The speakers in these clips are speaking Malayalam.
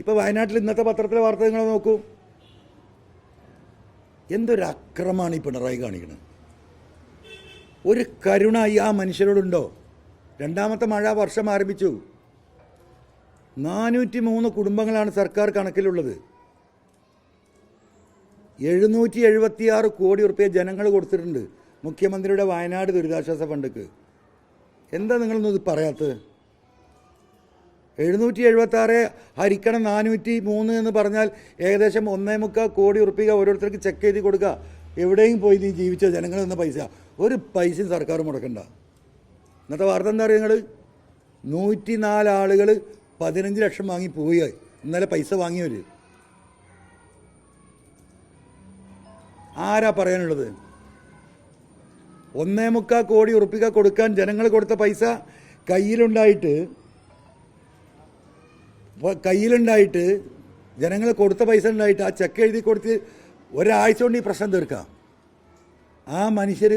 ഇപ്പോൾ വയനാട്ടിൽ ഇന്നത്തെ പത്രത്തിലെ വാർത്ത നിങ്ങൾ നോക്കൂ. എന്തൊരു അക്രമമാണ് ഈ പിണറായി കാണിക്കുന്നത്. ഒരു കരുണ ഈ ആ മനുഷ്യരോടുണ്ടോ? രണ്ടാമത്തെ മഴ വർഷം ആരംഭിച്ചു. 403 കുടുംബങ്ങളാണ് സർക്കാർ കണക്കിലുള്ളത്. 776 കോടി റുപ്യ ജനങ്ങൾ കൊടുത്തിട്ടുണ്ട് മുഖ്യമന്ത്രിയുടെ വയനാട് ദുരിതാശ്വാസ ഫണ്ടിക്ക്. എന്താ നിങ്ങളൊന്നും ഇത് പറയാത്തത്? 776 ഹരിക്കണം 403 എന്ന് പറഞ്ഞാൽ ഏകദേശം 1.25 കോടി റുപ്യ ഓരോരുത്തർക്ക് ചെക്ക് ചെയ്ത് കൊടുക്കുക. എവിടെയും പോയി നീ ജീവിച്ച ജനങ്ങൾ എന്ന പൈസ ഒരു പൈസയും സർക്കാർ മുടക്കണ്ട. ഇന്നത്തെ വാർത്ത എന്താ പറയുക നിങ്ങൾ? 104 ആളുകൾ 15 ലക്ഷം വാങ്ങി പോയി. ഇന്നലെ പൈസ വാങ്ങിയവർ ആരാ പറയാനുള്ളത്? 1.25 കോടി റുപ്യ കൊടുക്കാൻ ജനങ്ങൾ കൊടുത്ത പൈസ കയ്യിലുണ്ടായിട്ട് ജനങ്ങൾ കൊടുത്ത പൈസ ഉണ്ടായിട്ട് ആ ചെക്ക് എഴുതി കൊടുത്ത് ഒരാഴ്ച കൊണ്ട് ഈ പ്രശ്നം തീർക്കാം. ആ മനുഷ്യർ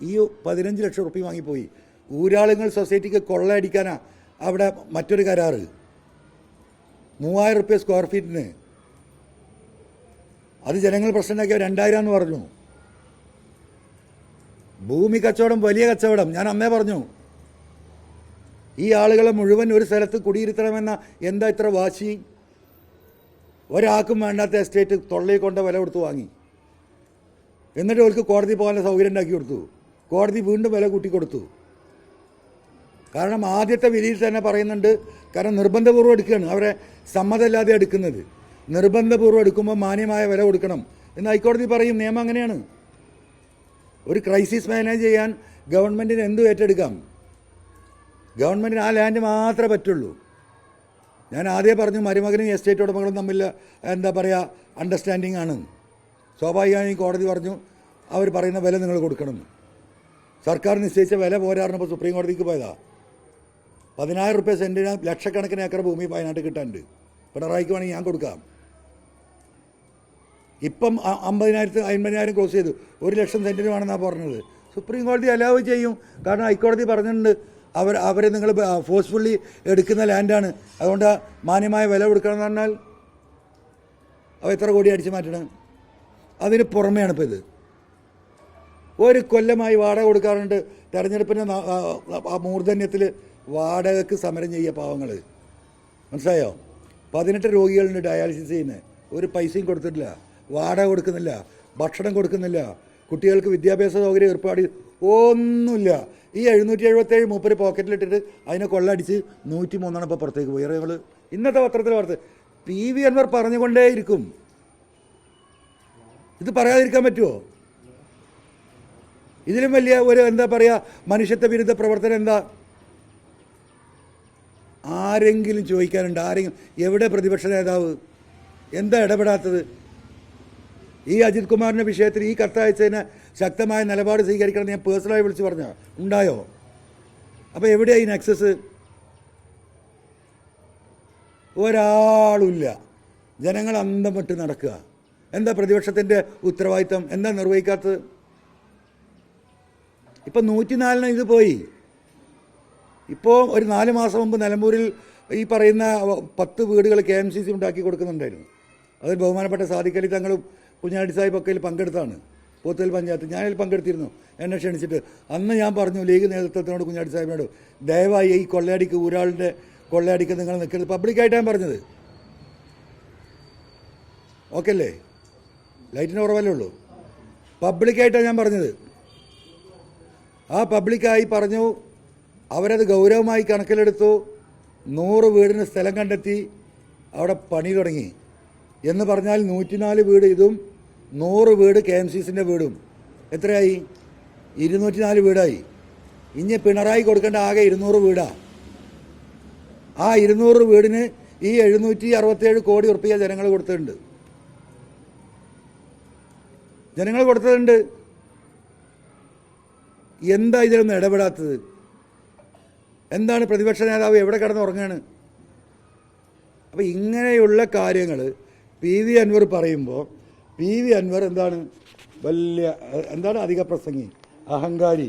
ഈ 15 ലക്ഷം റുപ്യ വാങ്ങിപ്പോയി. ഊരാളുങ്ങൾ സൊസൈറ്റിക്ക് കൊള്ളയടിക്കാനാ അവിടെ മറ്റൊരു കരാറ് 3000 റുപ്യ സ്ക്വയർ ഫീറ്റിന്. അത് ജനങ്ങൾ പ്രശ്നം ഉണ്ടാക്കിയ 2000 എന്ന് പറഞ്ഞു. ഭൂമി കച്ചവടം വലിയ കച്ചവടം. ഞാൻ അന്നേ പറഞ്ഞു ഈ ആളുകളെ മുഴുവൻ ഒരു സ്ഥലത്ത് കുടിയിരുത്തണമെന്ന എന്താ ഇത്ര വാശി? ഒരാൾക്കും വേണ്ടാത്ത എസ്റ്റേറ്റ് തൊള്ളയിൽ കൊണ്ട് വില കൊടുത്ത് വാങ്ങി. എന്നിട്ട് അവർക്ക് കോടതി പോകാനുള്ള സൗകര്യം ഉണ്ടാക്കി കൊടുത്തു. കോടതി വീണ്ടും വില കൂട്ടിക്കൊടുത്തു. കാരണം ആദ്യത്തെ വിധിയിൽ തന്നെ പറയുന്നുണ്ട്, കാരണം നിർബന്ധപൂർവ്വം എടുക്കുകയാണ്, അവരെ സമ്മതമില്ലാതെ എടുക്കുന്നത്. നിർബന്ധപൂർവ്വം എടുക്കുമ്പോൾ മാന്യമായ വില കൊടുക്കണം എന്ന് ഹൈക്കോടതി പറയും. നിയമം അങ്ങനെയാണ്. ഒരു ക്രൈസിസ് മാനേജ് ചെയ്യാൻ ഗവൺമെൻറ്റിന് എന്തും ഏറ്റെടുക്കാം. ഗവൺമെൻറ്റിന് ആ ലാൻഡ് മാത്രമേ പറ്റുള്ളൂ. ഞാൻ ആദ്യം പറഞ്ഞു മരുമകനും എസ്റ്റേറ്റ് ഉടമകളും തമ്മിൽ എന്താ പറയുക അണ്ടർസ്റ്റാൻഡിങ് ആണ്. സ്വാഭാവികമായി കോടതി പറഞ്ഞു അവർ പറയുന്ന വില നിങ്ങൾ കൊടുക്കണം. സർക്കാർ നിശ്ചയിച്ച വില പോരാറിനപ്പോൾ സുപ്രീം കോടതിക്ക് പോയതാ. 10000 റുപ്യ സെൻറ്റിന് ലക്ഷക്കണക്കിന് ഏക്കർ ഭൂമി വയനാട്ടിൽ കിട്ടാനുണ്ട്. പിണറായിക്ക് വേണമെങ്കിൽ ഞാൻ കൊടുക്കാം. ഇപ്പം 50,000 ക്ലോസ് ചെയ്തു. 1 ലക്ഷം സെൻറ്റിന് വേണമെന്നാണ് പറഞ്ഞത്. സുപ്രീം കോടതി അലൗ ചെയ്യും. കാരണം ഹൈക്കോടതി പറഞ്ഞിട്ടുണ്ട് അവരെ നിങ്ങൾ ഫോഴ്സ്ഫുള്ളി എടുക്കുന്ന ലാൻഡാണ്, അതുകൊണ്ട് മാന്യമായ വില കൊടുക്കണം എന്ന് പറഞ്ഞാൽ അവ എത്ര കോടി അടിച്ചു മാറ്റണം? അതിന് പുറമെയാണ് ഇപ്പോൾ ഇത്. ഒരു കൊല്ലമായി വാടക കൊടുക്കാറുണ്ട്. തെരഞ്ഞെടുപ്പിൻ്റെ മൂർധന്യത്തിൽ വാടകയ്ക്ക് സമരം ചെയ്യുക പാവങ്ങൾ. മനസ്സിലായോ? 18 രോഗികളുണ്ട് ഡയാലിസിസ് ചെയ്യുന്നത്. ഒരു പൈസയും കൊടുത്തിട്ടില്ല. വാടക കൊടുക്കുന്നില്ല, ഭക്ഷണം കൊടുക്കുന്നില്ല, കുട്ടികൾക്ക് വിദ്യാഭ്യാസ സൗകര്യം ഏർപ്പാട് ഒന്നുമില്ല. ഈ 777 മൂപ്പര് പോക്കറ്റിലിട്ടിട്ട് അതിനെ കൊള്ളടിച്ച് 103 ഇപ്പോൾ പുറത്തേക്ക് പോയി. ഞങ്ങൾ ഇന്നത്തെ പത്രത്തിൽ വാർത്ത PV അൻവർ പറഞ്ഞുകൊണ്ടേയിരിക്കും. ഇത് പറയാതിരിക്കാൻ പറ്റുമോ? ഇതിലും വലിയ ഒരു എന്താ പറയുക മനുഷ്യത്വ വിരുദ്ധ പ്രവർത്തനം എന്താ? ആരെങ്കിലും ചോദിക്കാനുണ്ട്? ആരെങ്കിലും? എവിടെ പ്രതിപക്ഷ നേതാവ്? എന്താ ഇടപെടാത്തത്? ഈ അജിത് കുമാറിൻ്റെ വിഷയത്തിൽ ഈ കത്തയച്ചതിന് ശക്തമായ നിലപാട് സ്വീകരിക്കണം ഞാൻ പേഴ്സണലായി വിളിച്ച് പറഞ്ഞ ഉണ്ടായോ? അപ്പോൾ എവിടെയാണ് ഈ നെക്സസ്? ഒരാളുമില്ല. ജനങ്ങൾ അന്തം വിട്ട് നടക്കുക. എന്താ പ്രതിപക്ഷത്തിൻ്റെ ഉത്തരവാദിത്തം? എന്താ നിർവഹിക്കാത്തത്? ഇപ്പം 104 ഇത് പോയി. ഇപ്പോൾ ഒരു 4 മാസം മുമ്പ് നിലമ്പൂരിൽ ഈ പറയുന്ന 10 വീടുകൾ KMCC ഉണ്ടാക്കി കൊടുക്കുന്നുണ്ടായിരുന്നു. അതിൽ ബഹുമാനപ്പെട്ട സാദിഖ് അലി തങ്ങളും കുഞ്ഞാടി സാഹിബൊക്കെ ഇതിൽ പങ്കെടുത്താണ്. പോത്തുകൽ പഞ്ചായത്ത് ഞാനതിൽ പങ്കെടുത്തിരുന്നു, എന്നെ ക്ഷണിച്ചിട്ട്. അന്ന് ഞാൻ പറഞ്ഞു ലീഗ് നേതൃത്വത്തിനോട്, കുഞ്ഞാടി സാഹിബിനോട്, ദയവായി ഈ കൊള്ളയടിക്ക് ഊരാളുടെ കൊള്ളയടിക്ക് നിങ്ങൾ നിൽക്കരുത്. പബ്ലിക്കായിട്ടാണ് പറഞ്ഞത്. ഓക്കെ അല്ലേ? ലൈറ്റിന് കുറവല്ലേ ഉള്ളൂ. പബ്ലിക്കായിട്ടാണ് ഞാൻ പറഞ്ഞത്. ആ പബ്ലിക്കായി പറഞ്ഞു. അവരത് ഗൗരവമായി കണക്കിലെടുത്തു. 100 വീടിന് സ്ഥലം കണ്ടെത്തി അവിടെ പണി തുടങ്ങി. എന്ന് പറഞ്ഞാൽ 104 വീട് ഇതും 100 വീട് KMCCൻ്റെ വീടും എത്രയായി? 204 വീടായി. ഇനി പിണറായി കൊടുക്കേണ്ട ആകെ 200 വീടാണ്. ആ 200 വീടിന് ഈ 767 കോടി റുപ്യ ജനങ്ങൾ കൊടുത്തിട്ടുണ്ട്. എന്താ ഇതിലൊന്നും ഇടപെടാത്തത്? എന്താണ് പ്രതിപക്ഷ നേതാവ് എവിടെ കിടന്നുറങ്ങാണ്? അപ്പോൾ ഇങ്ങനെയുള്ള കാര്യങ്ങൾ PV അൻവർ പറയുമ്പോൾ PV അൻവർ എന്താണ്? വലിയ എന്താണ് അധിക പ്രസംഗി, അഹങ്കാരി.